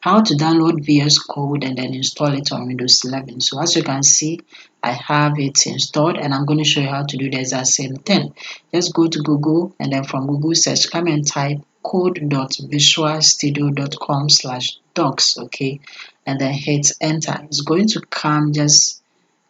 how to download VS Code and then install it on Windows 11. So as you can see, I have it installed, and I'm going to show you how to do the exact same thing. Just go to Google, and then from Google search, come and type code.visualstudio.com/docs, okay, and then hit enter. It's going to come, just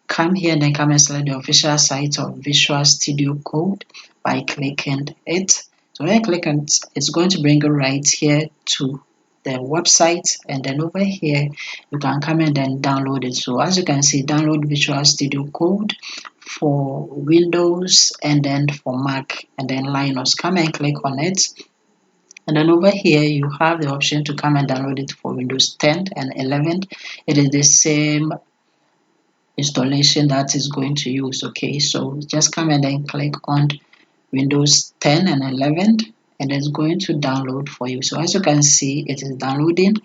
come here and then come and select the official site of Visual Studio Code by clicking it. So when I click on it, it's going to bring you right here to the website, and then over here you can come and then download it. So as you can see, download Visual Studio Code for Windows and then for Mac and then Linux. Come and click on it, and then over here you have the option to come and download it for Windows 10 and 11. It is the same installation that is going to use. Okay, so just come and then click on Windows 10 and 11, and it's going to download for you. So as you can see, it is downloading.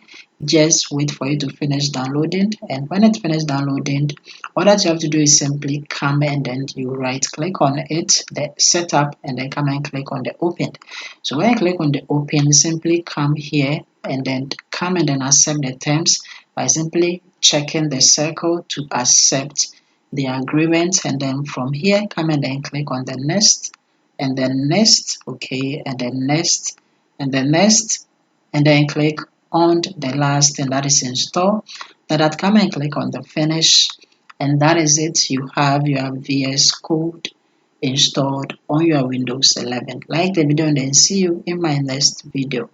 Just wait for it to finish downloading, and when it finishes downloading, all that you have to do is simply come and then you right click on it, the setup, and then come and click on the open. So when I click on the open, simply come here and then come and then accept the terms by simply checking the circle to accept the agreement, and then from here come and then click on the next, and then next, okay, and then next, and then next, and then click on the last, and that is install. That come and click on the finish, and that is it. You have your VS Code installed on your Windows 11. Like the video and then see you in my next video.